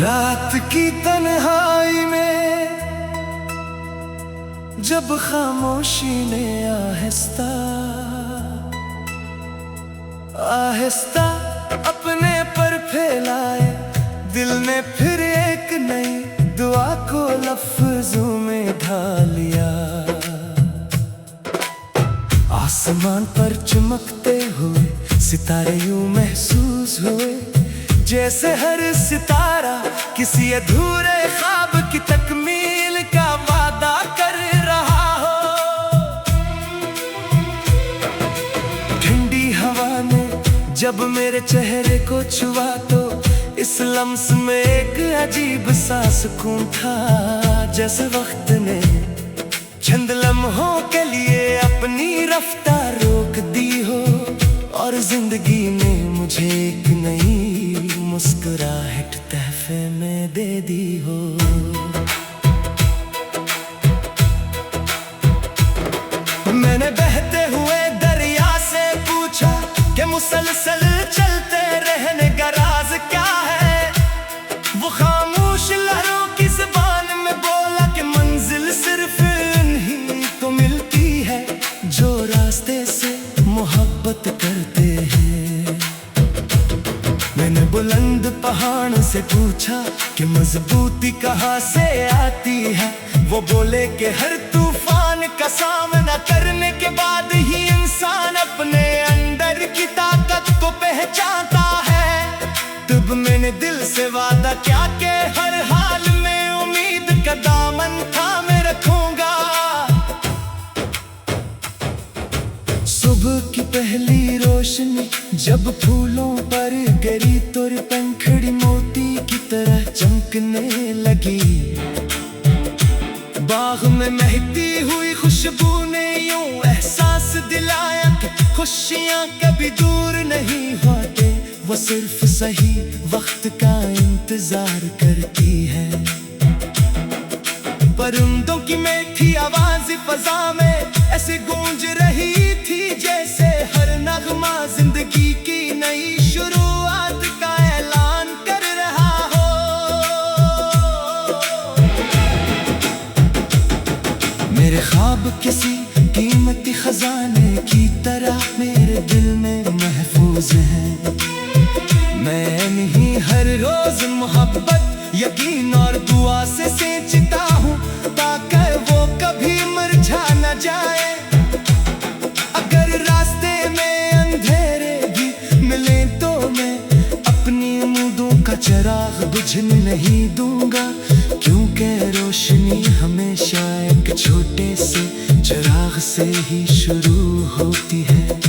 रात की तन्हाई में जब खामोशी ने आहिस्ता आहिस्ता अपने पर फैलाए, दिल ने फिर एक नई दुआ को लफ्जों में ढाल लिया। आसमान पर चमकते हुए सितारे यूं महसूस हुए, जैसे हर सितारा किसी अधूरे ख्वाब की तकमील का वादा कर रहा हो। ठंडी हवा ने जब मेरे चेहरे को छुआ तो इस लम्स में एक अजीब सा सुकून था, जैसे वक्त ने चंद लम्हों के लिए अपनी रफ्तार रोक दी हो और जिंदगी ने मुझे एक नई मुस्कुराहट तहफे में दे दी हो। मैंने बहते हुए दरिया से पूछा कि मुसलसल चलते रहने का राज क्या है। वो खामोश लहरों की ज़बान में बोला कि मंजिल सिर्फ इन्हीं को मिलती है जो रास्ते से मोहब्बत करते हैं। मैंने बुलंद पहाड़ से पूछा कि मजबूती कहाँ से आती है। वो बोले कि हर तूफान का सामना करने के बाद ही इंसान अपने अंदर की ताकत को पहचानता है। तब मैंने दिल से वादा किया कि हर हाल में उम्मीद का दामन थामे रखूंगा। सुबह की पहली रोशनी जब फूलों पर गिरी तो पंखड़ी मोती की तरह चमकने लगी। बाग में महकती हुई खुशबू ने यूं एहसास दिलाया कि खुशियां कभी दूर नहीं होते, वो सिर्फ सही वक्त का इंतजार करती है। परिंदों की मीठी आवाज फजा में ऐसे गूंज रही थी जैसे हर नगमा जिंदगी की नई शुरुआत का ऐलान कर रहा हो। मेरे ख्वाब किसी कीमती खजाने की तरह मेरे दिल में महफूज हैं। मैं नहीं हर रोज मोहब्बत यकीन और दुआ से सींचता हूँ ताकि वो कभी मुरझा न जाए। अगर रास्ते में अंधेरे भी मिले तो मैं अपनी उम्मीदों का चिराग बुझने नहीं दूंगा, क्योंकि रोशनी हमेशा एक छोटे से चिराग से ही शुरू होती है।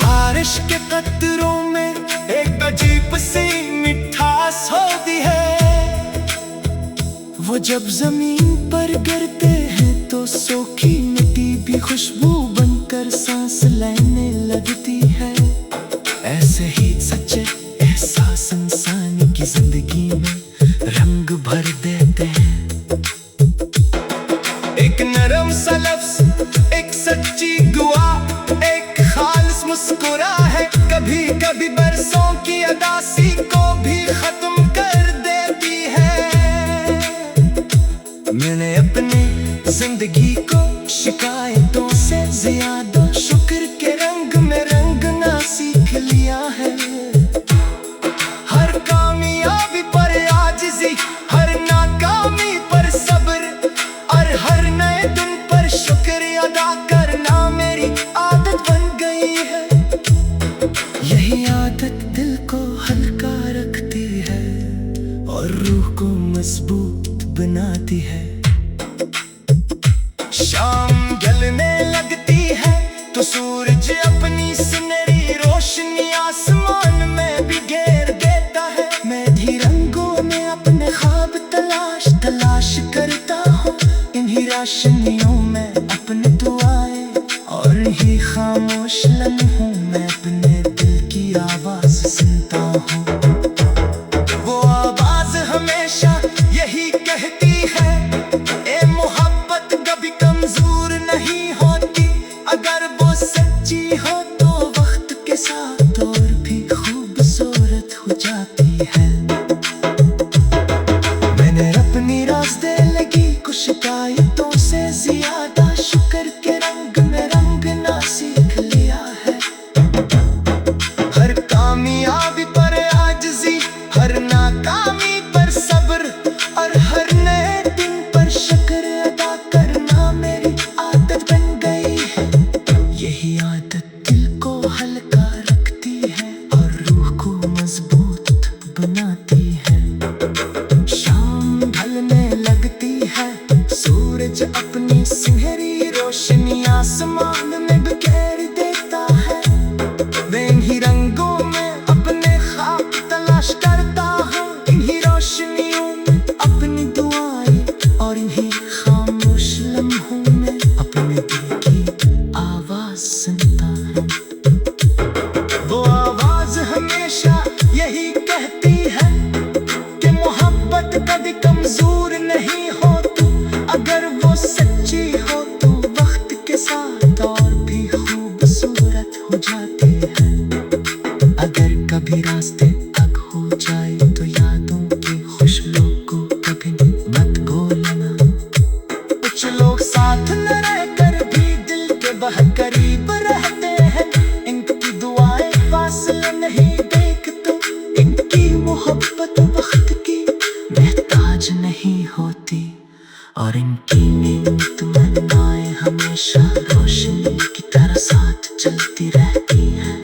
बारिश के कतरों में एक अजीब सी मिठास होती है। वो जब जमीन पर गिरते हैं तो सूखी मिट्टी भी खुशबू बनकर सांस लेने लगती है। ऐसे ही सच्चे एहसास इंसान की जिंदगी में रंग भर देते हैं। एक नरम सा लफ्ज़, एक सच्ची दुआ, एक खालिस मुस्कुराहट कभी कभी बरसों की अदासी को भी खत्म कर देती है। मैंने अपनी जिंदगी को शिकायतों से ज्यादा शुक्र के रंग में रंगना सीख लिया है। हर कामयाबी पर आजिज़ी, हर नाकामी पर सब्र और हर नए दिन पर शुक्र अदा करना मेरी आदत बन गई है। यही आदत दिल को हल्का रखती है और रूह को मजबूत बनाती है। शाम ढलने लगती है तो सूरज अपनी सुनहरी रोशनी आसमान में भी घेर देता है। मैं भी रंगों में अपने ख्वाब तलाश करता हूँ। इन्हीं रोशनियों में अपनी दुआएं और इन्हीं खामोश लम्हों में अपने दिल की आवाज सुनता हूँ। वो आवाज हमेशा यही कहती है, ए मोहब्बत कभी कमजोर नहीं होती। अगर वो सच्ची हो तो वक्त के साथ और भी खूबसूरत हो जाती है। अपनी रास्ते लगी कुछ आयतों से ज्यादा, शुक्र के रंग में रंगना सीख लिया है। हर कामयाबी पर आजिज़ी, हर नाकामी पर सब्र, और हर नए दिन पर शुक्र अदा करना मेरी आदत बन गई है। यही आदत दिल को हल्का रखती है और रूह को मजबूत बनाती है। शाम ढलने लगती है, सूरज अपनी सुनहरी रोशनी आसमान में बिखेर देता है। मैं इन्हीं रंगों में अपने ख्वाब तलाश करता हूँ, इन्हीं रोशनियों में अपनी दुआएं, और इन्हीं खामोश लम्हों में अपने दिल की आवाज सुनता हूँ। वो आवाज हमेशा यही कहती है कि मोहब्बत कभी कमजोर नहीं हो तू, अगर वो सच्ची हो तो वक्त के साथ और भी खूबसूरत हो जाती है। अगर कभी रास्ते तक हो जाए तो यादों के खुश लोग को कभी मत भूलना। कुछ लोग साथ न रहकर भी दिल के बहुत करीब रहते हैं, इनकी दुआएं फासले नहीं देखते, इनकी मोहब्बत वक्त की मोहताज नहीं होती, और इनकी नीमत मन्नाएं हमेशा रोशनी की तरह साथ चलती रहती है।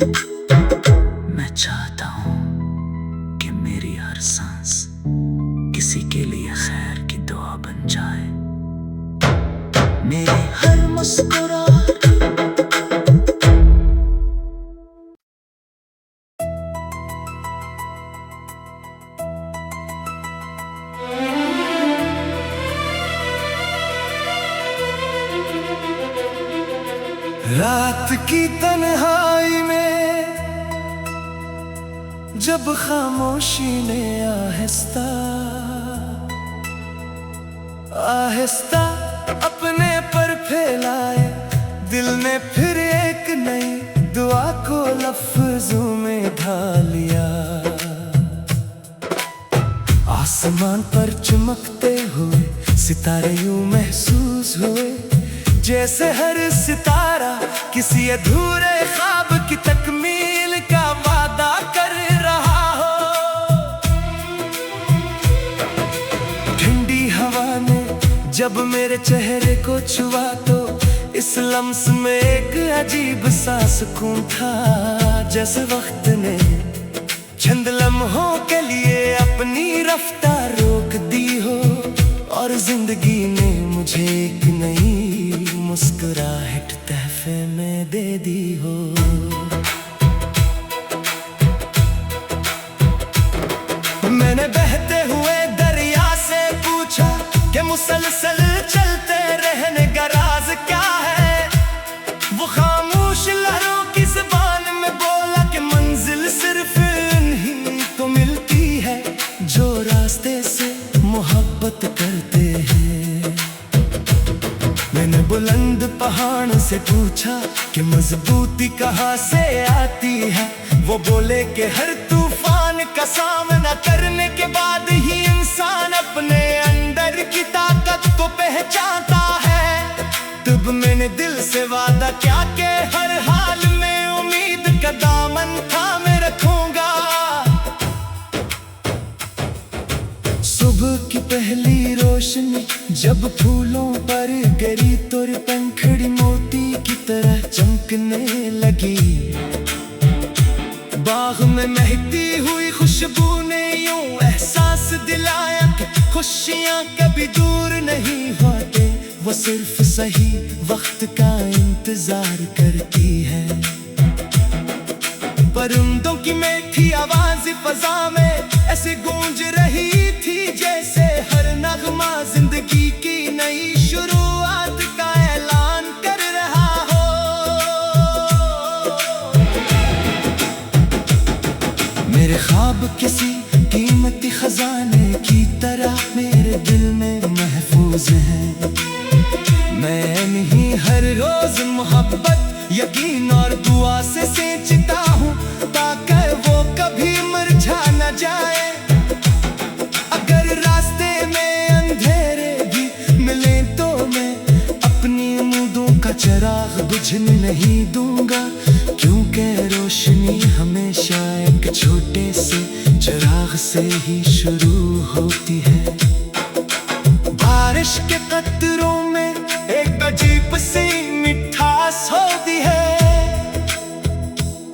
मैं चाहता हूँ कि मेरी हर सांस किसी के लिए खैर की दुआ बन जाए, मेरी हर मुस्कुराहट रात की तन्हाई में जब खामोशी ने आहिस्ता आहिस्ता अपने पर फैलाए, दिल ने फिर एक नई दुआ को लफ्जों में ढाल लिया। आसमान पर चमकते हुए सितारे यूं महसूस हुए, जैसे हर सितारा किसी अधूरे ख्वाब की तकमील का वादा कर रहा हो। ठंडी हवा ने जब मेरे चेहरे को छुआ तो इस लम्स में एक अजीब सा सुकून था, जैसे वक्त ने चंद लम्हों के लिए अपनी रफ्तार रोक दी हो, और जिंदगी ने मुझे एक नई मुस्कुराहट तहफे में दे दी हो। मैंने बहते हुए दरिया से पूछा कि मुसलसल चलते रहने का राज क्या है। वो खामोश लहरों की ज़बान में बोला कि मंजिल सिर्फ इन्हीं को मिलती है जो रास्ते से मोहब्बत करते हैं। मैंने बुलंद पहाड़ से पूछा कि मजबूती कहाँ से आती है। वो बोले कि हर तूफान का सामना करने के बाद ही इंसान अपने अंदर की ताकत को पहचानता है। तब मैंने दिल से वादा किया कि हर हाल में उम्मीद का दामन थामे रखूंगा। सुबह की पहली रोशनी जब फूलों पर गिरी तो पंखड़ी मोती की तरह चमकने लगी। बाग में महकती हुई खुशबू ने यूं एहसास दिलाया कि खुशियाँ कभी दूर नहीं होते, वो सिर्फ सही वक्त का इंतजार करती है। परिंदों की मीठी आवाज फजा में ऐसे गूंज रही थी जैसे हर नगमा जिंदगी की नई शुरुआत का ऐलान कर रहा हो। मेरे ख्वाब किसी कीमती खजाने की तरह मेरे दिल में महफूज हैं। मैं नहीं हर रोज मोहब्बत यकीन और दुआ से सींचता हूँ ताकि वो कभी मुरझा न जाए। अगर रास्ते में चिराग बुझने नहीं दूंगा, क्योंकि रोशनी हमेशा एक छोटे से चिराग से ही शुरू होती है। बारिश के कतरों में एक अजीब सी मिठास होती है।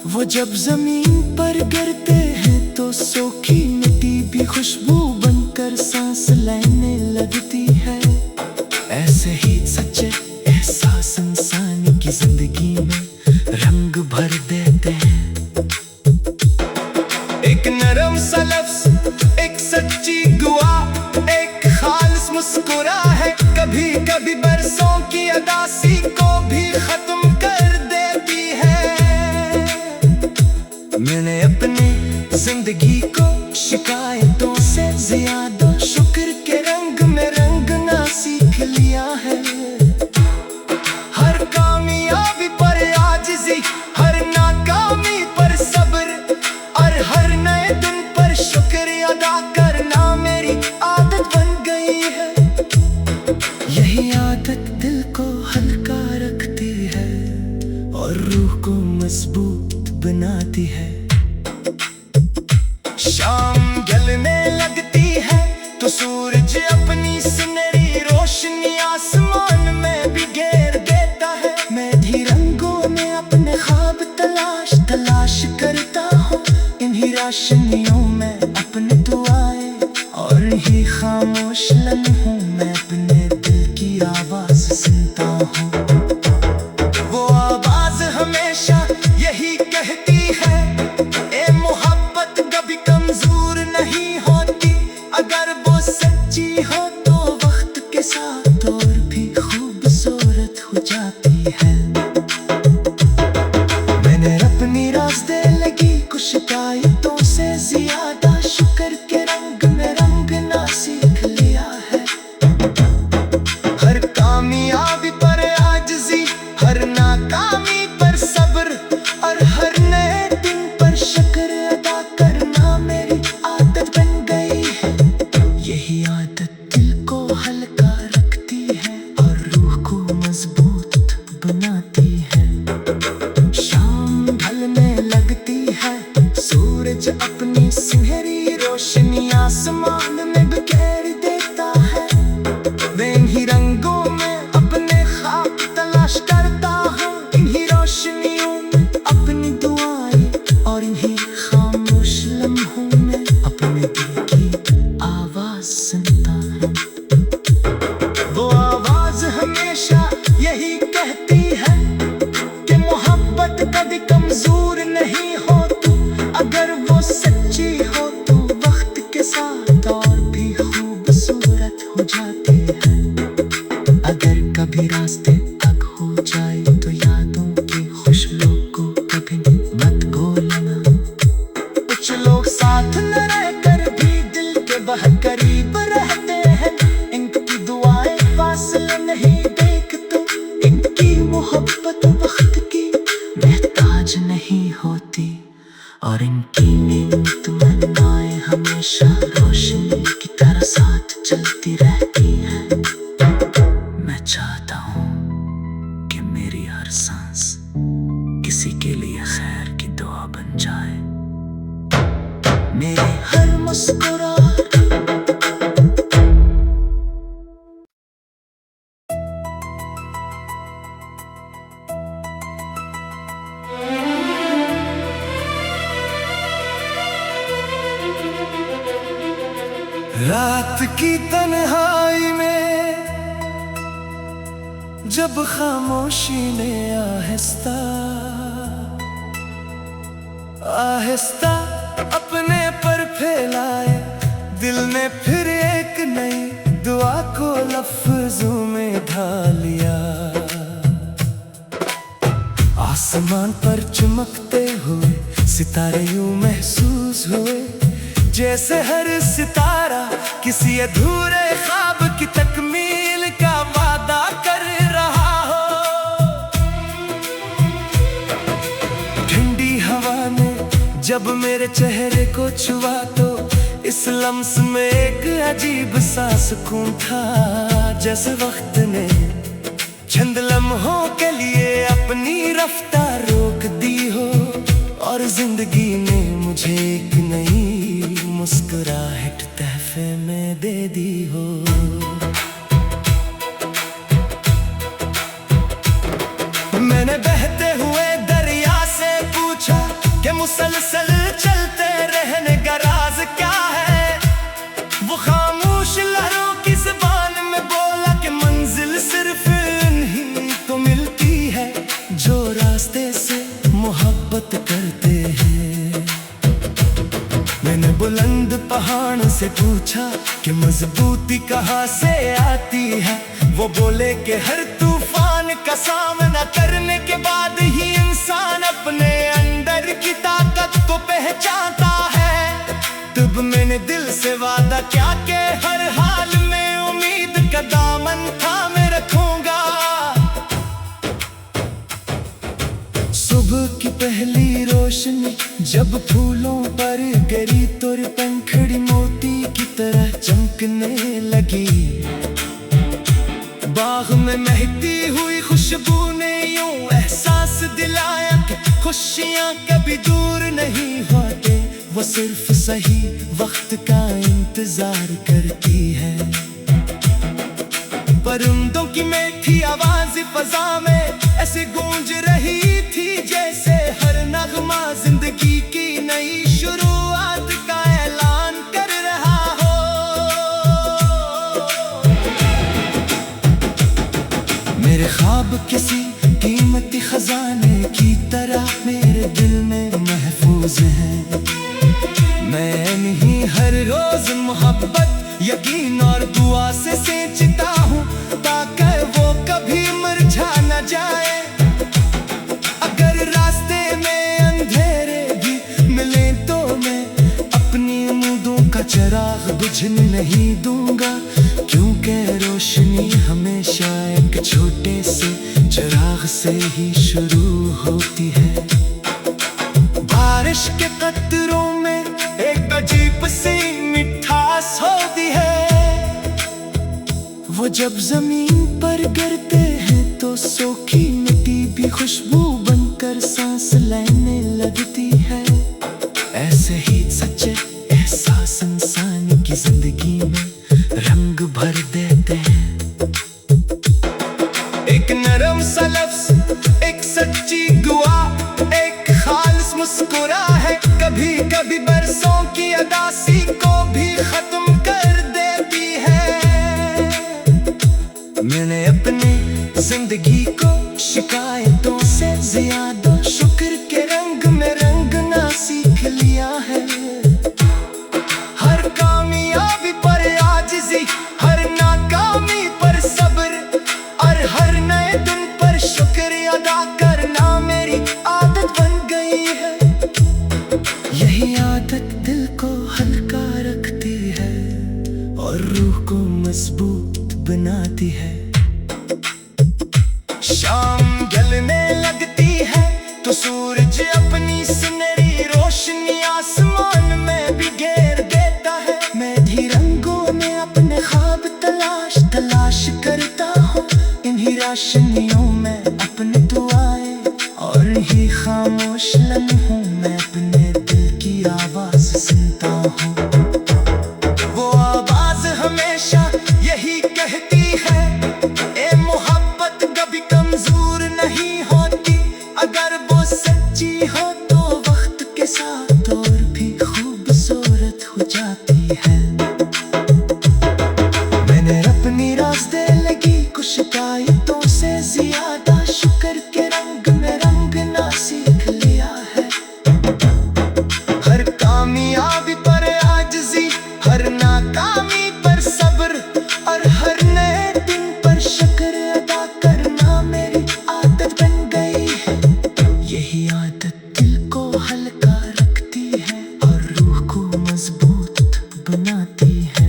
वो जब जमीन पर गिरते हैं तो सूखी मिट्टी भी खुशबू बनकर सांस लेने लगती है। ऐसे ही सच्चे एहसास इंसान की जिंदगी में रंग भर देते हैं। एक नरम सा लफ्ज़, एक सच्ची दुआ, एक खालिस मुस्कुराहट कभी कभी बरसों की उदासी को भी खत्म कर देती है। मैंने अपनी जिंदगी को शिकायतों से ज्यादा शुक्र के रंग में रंगना सीख लिया है। हर कामयाबी पर आजिज़ी, हर नाकामी पर सब्र, और हर नए दिन पर शुक्र अदा करना मेरी आदत बन गई है। यही आदत दिल को हल्का रखती है और रूह को मजबूत बनाती है। शाम ढलने लगती है तो सूरज अपनी सुनहरी रोशनी आसमान में भी घेर देता है। मैं भी रंगों में अपने ख्वाब तलाश करता हूँ। इन्हीं रोशनियों में अपनी दुआएं और इन्हीं खामोश लम्हों में अपने दिल की आवाज सुनता हूँ। वो आवाज हमेशा यही कहती है, ए मोहब्बत कभी कमजोर नहीं होती, अगर वो सच्ची हो तो वक्त के साथ और भी खूबसूरत हो जाती है। मैंने अपनी रास्ते लगी कुछ शिकायतों से ज्यादा शुक्र के रंग में रंगना सीख लिया है। हर कामयाबी पर आजिज़ी, हर नाकामी पर सब्र, और हर नए दिन पर शुक्र अदा करना मेरी आदत बन गई है। यही आदत दिल को हल्का रखती है और रूह को मजबूत बनाती है। शाम ढलने लगती है, सूरज अपनी सुनहरी रोशनी आसमान में बिखेर देता है। मैं इन्हीं रंगों में अपने ख्वाब तलाश करता हूँ। इन्हीं रोशनियों में अपनी दुआएं और इन्हीं खामोश लम्हों में अपने दिल की आवाज सुनता हूँ। वो आवाज हमेशा यही कहती है कि मोहब्बत कभी कमजोर नहीं होती, अगर वो सच्ची हो तो वक्त के साथ और भी खूबसूरत हो जाती है। अगर कभी रास्ते तक हो जाए तो यादों की खुशबू को कभी मत भूलना। कुछ लोग साथ न रहकर भी दिल के बहुत करीब रहते हैं। इनकी दुआएं फासले नहीं देखते, इनकी मोहब्बत वक्त की मोहताज नहीं होती, और इनकी नेमत महंगाएं हमेशा रोशनी की तरह साथ चलती रहती है। मैं चाहता हूँ कि मेरी हर सांस किसी के लिए खैर की दुआ बन जाए। मेरी हर मुस्कुराहट रात की तन्हाई में जब खामोशी ने आहिस्ता आहिस्ता अपने पर फैलाए, दिल ने फिर एक नई दुआ को लफ्जों में ढाल लिया। आसमान पर चमकते हुए सितारे यूं महसूस हुए, जैसे हर सितारा किसी अधूरे ख्वाब की तकमील का वादा कर रहा हो। ठंडी हवा ने जब मेरे चेहरे को छुआ तो इस लम्स में एक अजीब सा सुकून था, जैसे वक्त ने चंद लम्हों के लिए अपनी रफ्तार रोक दी हो, और जिंदगी ने मुझे एक नई मुस्कुराहट तहफे में दे दी हो। मैंने बहते हुए दरिया से पूछा कि मुसलसल चलते रहने का राज क्या है। वो खामोश लहरों की ज़बान में बोला कि मंजिल सिर्फ इन्हीं को मिलती है जो रास्ते से मोहब्बत करते हैं। मैंने बुलंद पहाड़ से पूछा कि मजबूती कहाँ से आती है। वो बोले कि हर तूफान का सामना करने के बाद ही इंसान अपने अंदर की ताकत को पहचानता है। तब मैंने दिल से वादा किया कि हर हाल में उम्मीद का दामन थामे रखूंगा। सुबह की पहली रोशनी जब फूलों पर गिरी तो पंखड़ी मोती की तरह चमकने लगी। बाग में महकती हुई खुशबू ने यूं एहसास दिलाया कि खुशियां कभी दूर नहीं होते, वो सिर्फ सही वक्त का इंतजार करती है। परिंदों की मीठी आवाज फजा में ऐसे गूंज रही थी जैसे हर नगमा जिंदगी की नई शुरुआत का ऐलान कर रहा हो। मेरे ख्वाब किसी कीमती खजाने की तरह मेरे दिल में महफूज हैं। मैं नहीं हर रोज मोहब्बत यकीन और दुआ से सींचता हूँ ताकि वो कभी मुरझा न जाए। अगर रास्ते में अंधेरे भी मिले तो मैं अपनी उम्मीदों का चिराग बुझने नहीं दूंगा, क्योंकि रोशनी हमेशा एक छोटे से चिराग से ही शुरू होती है। बारिश के कतरों में एक अजीब सी मिठास होती है। वो जब जमीन पर गिरते हैं तो सूखी मिट्टी भी खुशबू बनकर सांस लेने लगती है। ऐसे ही सच्चे एहसास इंसान की जिंदगी में रंग भर देते हैं। एक नरम सा लफ्ज़, एक सच्ची दुआ, एक खालिस मुस्कुराहट कभी कभी बरसों की अदासी को भी खत्म कर देती है। मैंने अपनी जिंदगी को शिकायतों से ज्यादा शुक्र के रंग में रंगना सीख लिया है। हर कामयाबी पर आजिज़ी, हर नाकामी पर सब्र और हर नए दिन पर शुक्र अदा करना मेरी आदत बन गई है। यही आदत दिल को हल्का रखती है और रूह को मजबूत बनाती है। शाम ढलने लगती है तो सूरज अपनी सुनहरी रोशनी आसमान में बिखेर देता है। मैं भी रंगों में अपने ख्वाब तलाश करता हूँ। इन्हीं रोशनियों में अपनी दुआएं और इन्हीं खामोश लम्हों में अपने दिल की आवाज सुनता हूँ। वो आवाज हमेशा यही कहती है, ए मोहब्बत कभी कमजोर नहीं होती। अगर वो सच्ची हो तो वक्त के साथ और भी खूबसूरत हो जाती है। मैंने अपनी रास्ते लगी कुछ शिकायतों से ज्यादा शुक्र के रंग में रंगना सीख लिया है। हर कामयाबी पर आजिज़ी, हर नाकामी पर सब्र और हर नए दिन पर शुक्र अदा करना मेरी आदत बन गई है। यही आदत दिल को हल्का रखती है और रूह को मजबूत बनाती है।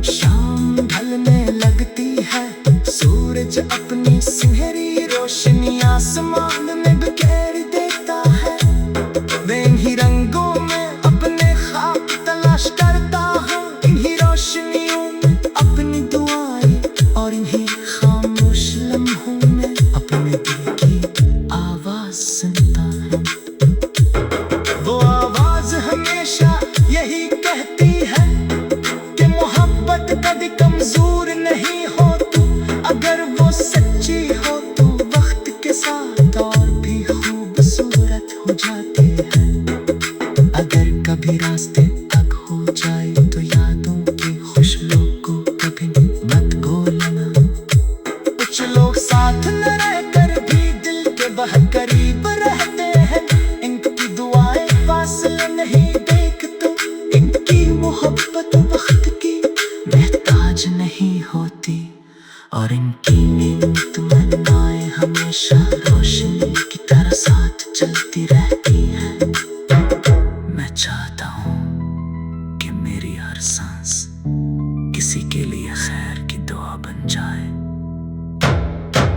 शाम ढलने लगती है, सूरज अपनी सुनहरी रोशनी आसमान में बिखेर देता है। मैं इन्हीं रंगों में अपने ख्वाब तलाश करता हूँ। इन्हीं रोशनियों में अपनी दुआएं और इन्हीं खामोश लम्हों साथ न रहकर भी दिल के बहुत करीब रहते हैं। इनकी दुआएं फासले नहीं देख तो, इनकी मोहब्बत वक्त की बेताज नहीं होती, और इनकी नीमत मन्नाएं हमेशा रोशनी की तरह साथ चलती रहती है। मैं चाहता हूँ कि मेरी हर सांस किसी के लिए खैर की दुआ बन जाए।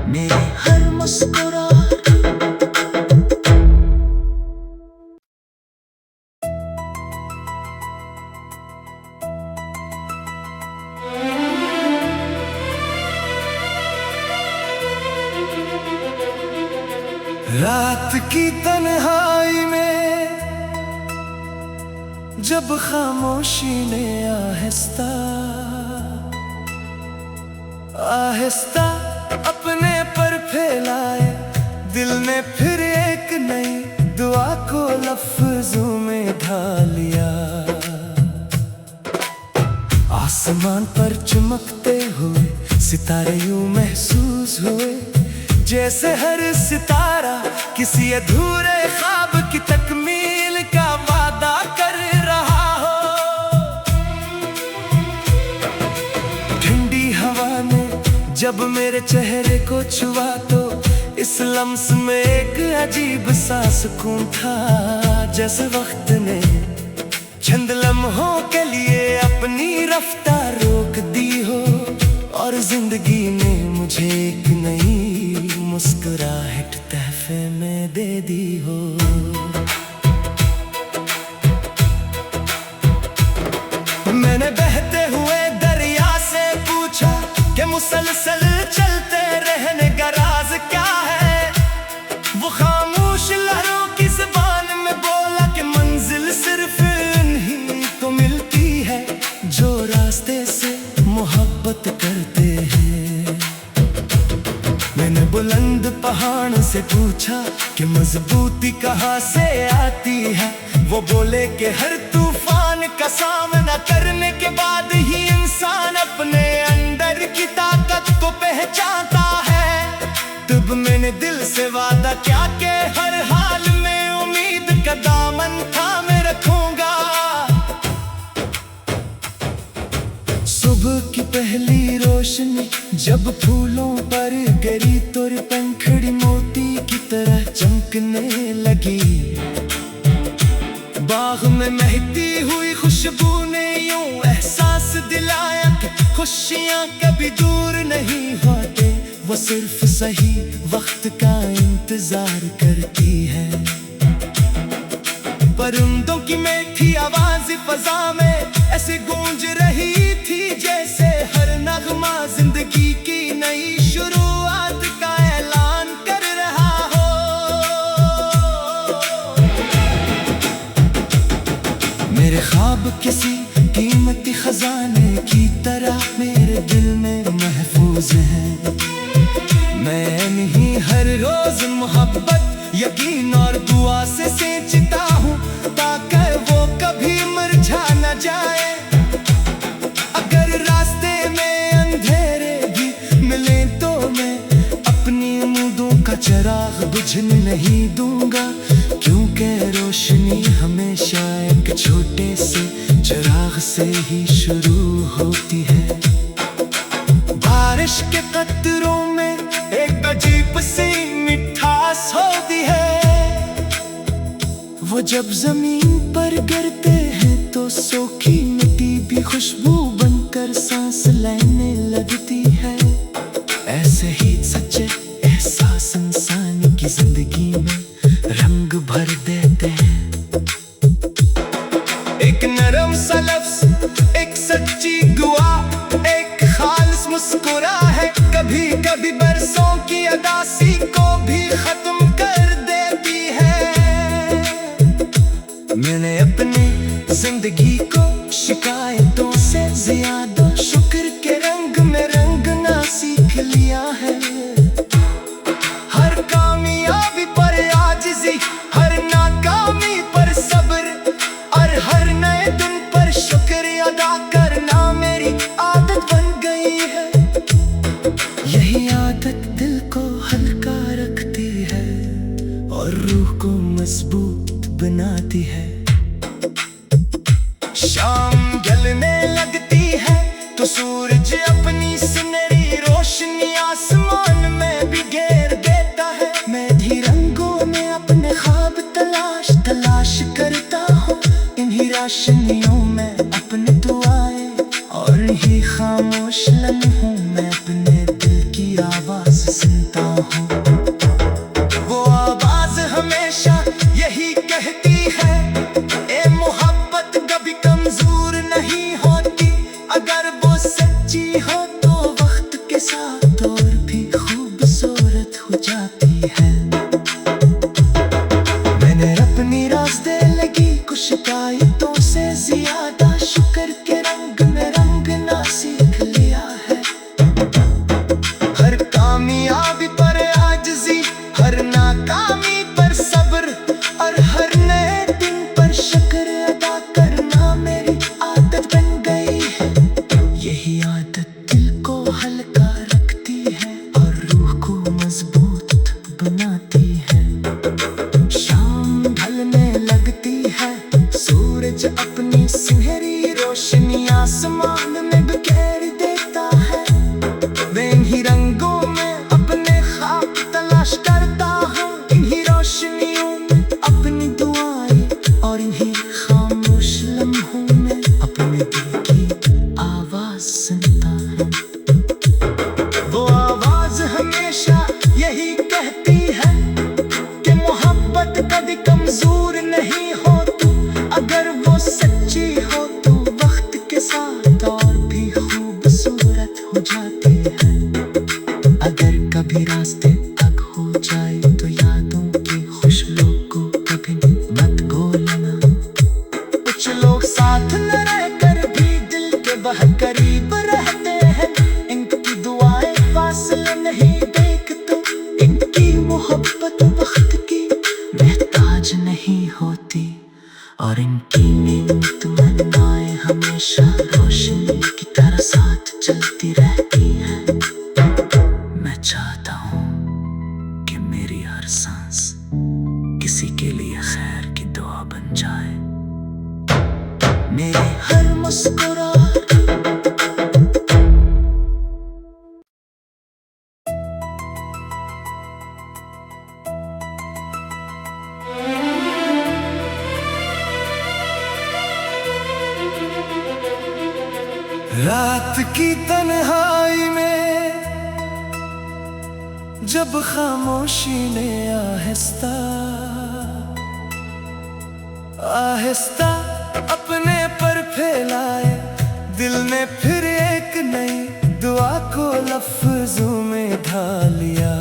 मेरी हर मुस्कुराहट रात की तन्हाई में जब खामोशी ने आहिस्ता आहिस्ता अपने पर फैलाए, दिल ने फिर एक नई दुआ को लफ्जों में ढाल लिया। आसमान पर चमकते हुए सितारे यूं महसूस हुए, जैसे हर सितारा किसी अधूरे ख्वाब की तकमील का वादा कर रहा हो। ठंडी हवा ने जब मेरे चेहरे को छुआ तो इस लम्स में एक अजीब सा सुकून था, जैसे वक्त ने चंद लम्हों के लिए अपनी रफ्तार रोक दी हो, और जिंदगी ने मुझे एक नई मुस्कुराहट तहफे में दे दी हो। मैंने बहते हुए दरिया से पूछा कि मुसलसल चलते रहने का राज क्या है। वो खामोश लहरों की ज़बान में बोला कि मंजिल सिर्फ इन्हीं को मिलती है जो रास्ते से मोहब्बत करते हैं। मैंने बुलंद पहाड़ से पूछा कि मजबूती कहाँ से आती है। वो बोले कि हर तूफान का सामना करने के बाद ही इंसान अपने अंदर की ताकत को पहचानता है। तब मैंने दिल से वादा किया कि हर हाल में उम्मीद का दामन थामे रखूंगा। सुबह की पहली रोशनी जब फूलों पर गिरी तो पंखड़ी मोती की तरह चमकने लगी। बाग में महकती हुई खुशबू ने यूं एहसास दिलाया कि खुशियां कभी दूर नहीं होते, वो सिर्फ सही वक्त का इंतजार करती है। परिंदों की मीठी आवाज फजा में ऐसे गूंज रही थी जैसे हर नगमा जिंदगी की नई शुरुआत का ऐलान कर रहा हो। मेरे ख्वाब किसी कीमती खजाने की तरह मेरे दिल में महफूज हैं। मैं नहीं हर रोज मोहब्बत यकीन और दुआ से सींचता हूँ ताकि वो कभी मुरझा न जाए। अगर रास्ते में अंधेरे भी मिले तो मैं अपनी उम्मीदों का चिराग बुझने नहीं दूंगा, क्योंकि रोशनी हमेशा एक छोटे से चिराग से ही शुरू होती है। बारिश के कतरों में एक अजीब सी मिठास होती है। वो जब जमीन पर गिरते हैं तो सूखी मिट्टी भी खुशबू बनकर सांस लेने लगती है। ऐसे ही सच्चे एहसास इंसान की जिंदगी में रंग भर देते हैं। एक नरम सा लफ्ज़, एक सच्ची दुआ, एक खालिस मुस्कुराहट कभी कभी बरसों की अदासी को भी खत्म कर देती है। मैंने अपनी जिंदगी को शिकायतों से ज्यादा शुक्र के रंग में रंगना सीख लिया है। हर कामयाबी पर आजिज़ी, हर नाकामी पर सब्र, और हर नए दिन पर शुक्र अदा करना मेरी आदत बन गई है। यही आदत दिल को मैं अपने दिल की आवाज सुनता हूँ। वो आवाज हमेशा यही कहती है, ए मोहब्बत कभी कमजोर नहीं होती, अगर वो सच्ची हो तो वक्त के साथ और भी खूबसूरत हो जाती है। मैंने अपनी रास्ते लगी कुछ शिकायतों से ज्यादा शुक्र के रंग में रंगना सीख लिया है। हर कामयाबी पर आजिज़ी, हर नाकामी पर सब्र, और हर नए दिन पर शुक्र अदा करना मेरी आदत बन गई है। यही आदत दिल को हल्का रखती है और रूह को मजबूत बनाती है। शाम ढलने लगती है, सूरज अपनी सुनहरी रोशनी आसमान में बिखेर देता है। मैं इन्हीं रंगों में अपने ख्वाब तलाश करता हूँ, इन्हीं रोशनियों में अपनी दुआएं, और इन्हीं खामोश लम्हों में अपने दिल की आवाज सुनता हूँ। वो आवाज हमेशा यही कहती है कि मोहब्बत कभी कमजोर नहीं हो तू, अगर वो सच्ची हो तो वक्त के साथ और भी खूबसूरत हो जाती है। अगर कभी रास्ते अलग हो जाए तो यादों की खुशबू को कभी मत भूलना। कुछ लोग साथ न रहकर भी दिल के बहुत करीब रहते हैं, इनकी दुआएं फासले नहीं देखते, इनकी मोहब्बत वक्त की मोहताज नहीं होती, और इनकी नेमत-ए-मन्नाएं हमेशा रोशनी की तरह साथ चलती रहती है। मैं चाहता हूँ कि मेरी हर सांस किसी के लिए खैर की दुआ बन जाए। मेरी हर मुस्कुराहट रात की तन्हाई में जब खामोशी ने आहिस्ता आहिस्ता अपने पर फैलाए, दिल ने फिर एक नई दुआ को लफ्जों में ढाल लिया।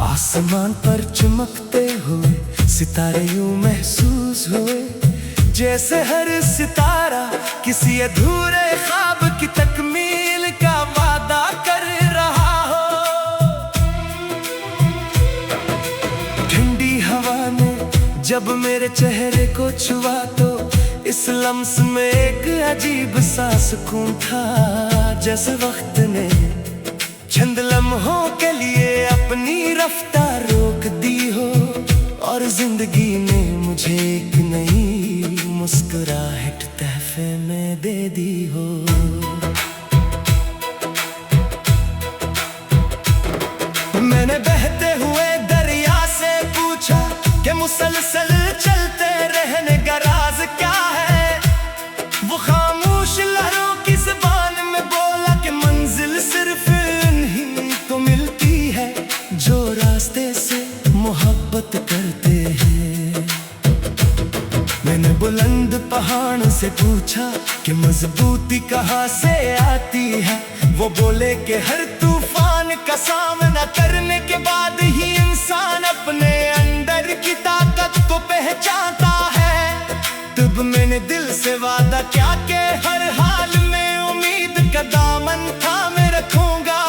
आसमान पर चमकते हुए सितारे यूं महसूस हुए, जैसे हर सितारा किसी अधूरे ख्वाब की तकमील का वादा कर रहा हो। ठंडी हवा ने जब मेरे चेहरे को छुआ तो इस लम्स में एक अजीब सा सुकून था, जैसे वक्त ने चंद लम्हों के लिए अपनी रफ्तार रोक दी हो, और जिंदगी ने मुझे एक नई मुस्कुराहट तहफे में दे दी हो। मैंने बहते हुए दरिया से पूछा कि मुसलसल चलते रहने का राज क्या है। वो खामोश लहरों की ज़बान में बोला कि मंजिल सिर्फ उन्हीं को मिलती है जो रास्ते से मोहब्बत करते हैं। मैंने बुलंद पहाड़ से पूछा कि मजबूती कहाँ से आती है। वो बोले कि हर तूफान का सामना करने के बाद ही इंसान अपने अंदर की ताकत को पहचानता है। तब मैंने दिल से वादा किया कि हर हाल में उम्मीद का दामन थामे रखूंगा।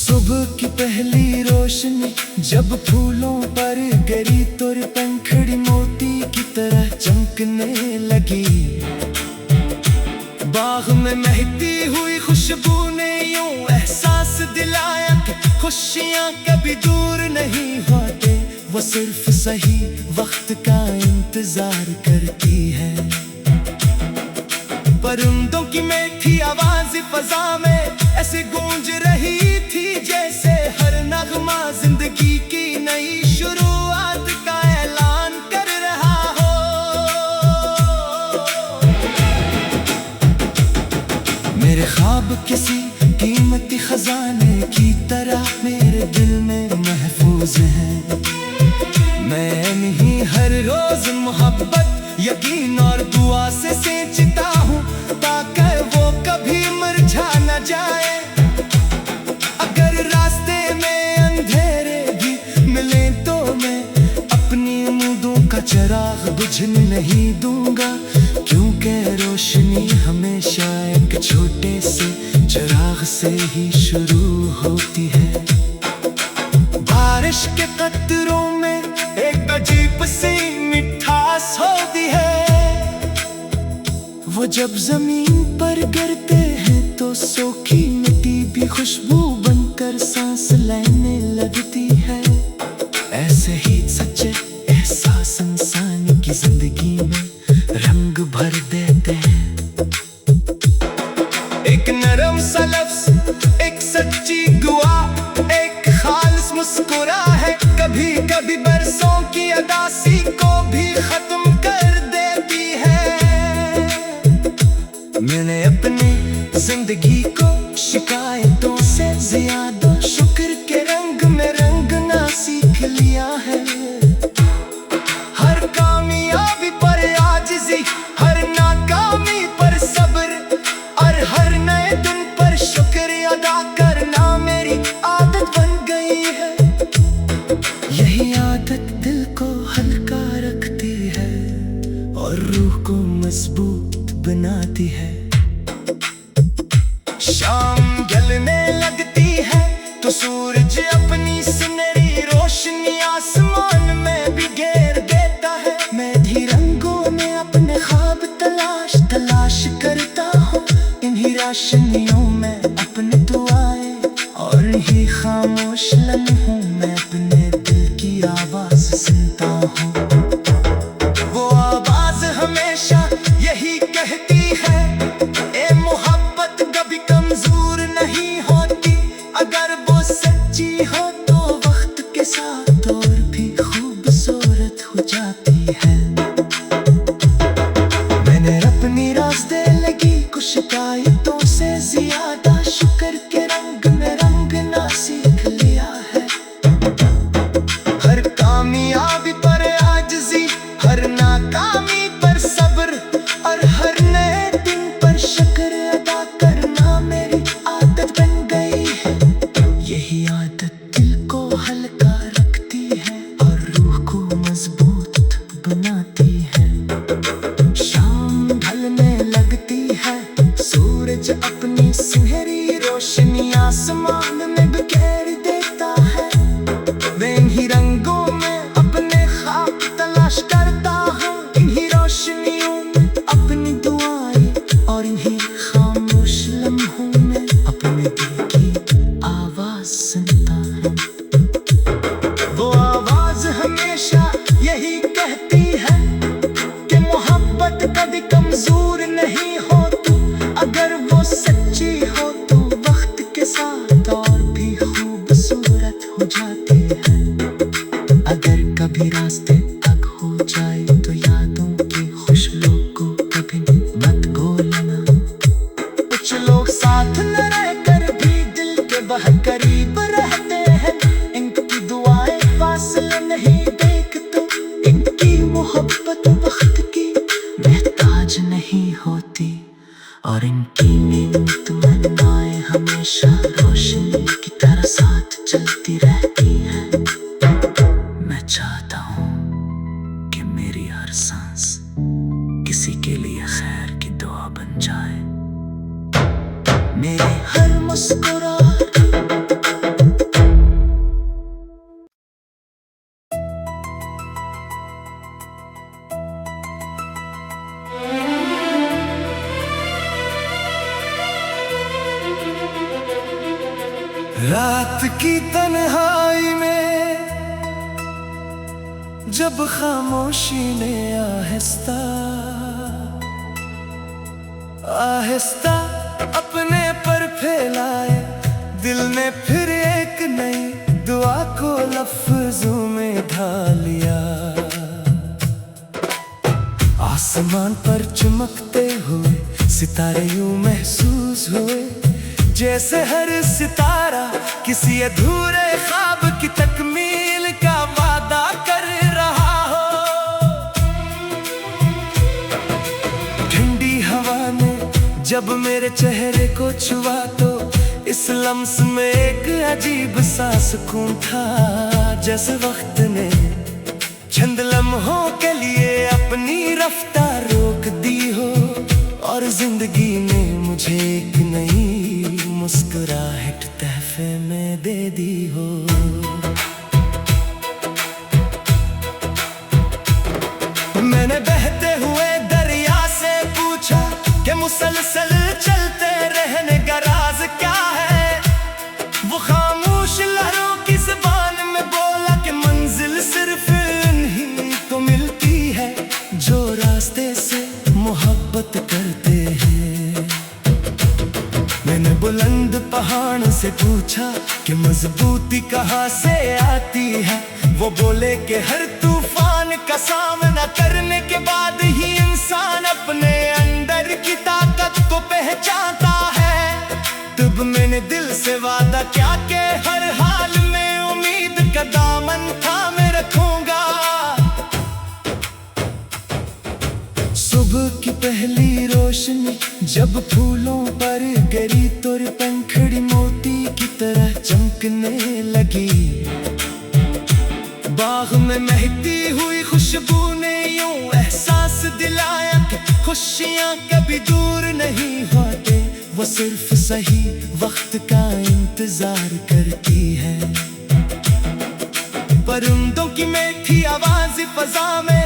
सुबह की पहली रोशनी जब फूलों पर गिरी तो पंखड़ी मोती की तरह चमकने लगी। बाग में महकती हुई खुशबू ने यूं एहसास दिलाया कि खुशियाँ कभी दूर नहीं होते, वो सिर्फ सही वक्त का इंतजार करती है। परिंदों की मीठी आवाज फजा में ऐसे गूंज रही थी जैसे हर नगमा जिंदगी की नई शुरुआत का ऐलान कर रहा हो। मेरे ख्वाब किसी कीमती खजाने की तरह मेरे दिल में महफूज हैं। मैं नहीं हर रोज मोहब्बत यकीन और दुआ से सींचता हूँ, ताकि वो कभी मुरझा न जाए। अगर रास्ते में अंधेरे भी मिले तो मैं अपनी उम्मीदों का चिराग बुझने नहीं दूंगा, क्योंकि रोशनी हमेशा एक छोटे से चिराग से ही शुरू होती है। बारिश के कतरों में एक अजीब सी मिठास होती है। वो जब जमीन पर गिरते हैं तो सूखी मिट्टी भी खुशबू बनकर सांस लेने लगती है। ऐसे ही सच्चे एहसास इंसान की जिंदगी में रंग भर देते हैं। एक नरम सा लफ्ज़, एक सच्ची दुआ, एक खालिस मुस्कुरा है, कभी कभी बरसों की अदासी को भी खत्म कर देती है। मैंने अपनी जिंदगी को शिकायतों से ज्यादा शुक्र के रंग में रंगना सीख लिया है। हर कामयाबी पर आजिज़ी, हर नाकामी पर सब्र और हर नए दिन पर शुक्र अदा करना मेरी आदत बन गई है। यही आदत दिल को हल्का रखती है और रूह को मजबूत बनाती है। शाम ढलने लगती है तो सूरज अपनी सुनहरी रोशनी आसमान में भी घेर देता है। मैं भी रंगों में अपने ख्वाब तलाश करता हूँ, इन्हीं रोशनियों में अपनी दुआएं और इन्हीं खामोश लम्हों में अपने दिल की आवाज सुनता हूँ। वो आवाज हमेशा यही कहती है, ए मोहब्बत कभी कमजोर नहीं होती, अगर वो सच्ची हो तो वक्त के साथ और भी खूबसूरत हो जाती है। मैंने अपनी रास्ते लगी कुछ शिकायतों से ज्यादा शुक्र के रंग में रंगना सीख लिया है। हर कामयाबी पर आजिज़ी, हर नाकामी पर सब्र और हर नए दिन पर शुक्र अदा करना मेरी आदत बन गई है। यही आदत दिल को हल्का रखती है और रूह को मजबूत बनाती है। शाम ढलने लगती है, सूरज अपनी सुनहरी रोशनी आसमान में बिखेर देता है। मैं इन्हीं रंगों में अपने ख्वाब तलाश करता हूँ, इन्हीं रोशनियों में अपनी दुआएं और इन्हीं खामोश लम्हों में अपने दिल की आवाज सुनता हूँ। वो आवाज हमेशा यही कहती है कि मोहब्बत कभी कमजोर नहीं होती, अगर वो सच्ची हो तो वक्त के साथ और भी खूबसूरत हो जाती है। अगर कभी रास्ते तक हो जाए तो यादों की खुशबू को कभी मत भूलना। कुछ लोग साथ न रहकर भी दिल के बहुत करीब रहते हैं, इनकी दुआएं फासले नहीं देखते, इनकी मोहब्बत वक्त की मोहताज नहीं होती और इनकी नीमत मन्नाएं हमेशा रोशनी की तरह साथ चलती रहती है। मैं चाहता हूँ कि मेरी हर सांस किसी के लिए खैर की दुआ बन जाए। मेरी हर मुस्कुराहट रात की तन्हाई में जब खामोशी ने आहिस्ता आहिस्ता अपने पर फैलाए, दिल ने फिर एक नई दुआ को लफ्जों में ढाल लिया। आसमान पर चमकते हुए सितारे यूं महसूस हुए जैसे हर सितारा किसी अधूरे ख्वाब की तकमील का वादा कर रहा हो। ठंडी हवा ने जब मेरे चेहरे को छुआ तो इस लम्स में एक अजीब सा सुकून था, जैसे वक्त ने चंद लम्हों के लिए अपनी रफ्तार रोक दी हो और जिंदगी ने मुझे एक नई मुस्कुराहट तहफे में दे दी हो। मैंने बहते हुए दरिया से पूछा कि मुसलसल चलते रहने का राज क्या है। वो खामोश लहरों की ज़बान में बोला कि मंजिल सिर्फ इन्हीं को मिलती है जो रास्ते से मोहब्बत करते हैं। मैंने बुलंद पहाड़ से पूछा कि मजबूती कहाँ से आती है। वो बोले कि हर तूफान का सामना करने के बाद ही इंसान अपने अंदर की ताकत को पहचानता है। तब मैंने दिल से वादा किया कि हर हाल में उम्मीद का दामन थामे रखूंगा। सुबह की पहली रोशनी जब फूलों पर गिरी तो पंखड़ी मोती की तरह चमकने लगी। बाग में महकती हुई खुशबू ने यूं एहसास दिलाया कि खुशियां कभी दूर नहीं होते, वो सिर्फ सही वक्त का इंतजार करती है। परिंदों की मीठी आवाज़ फज़ा में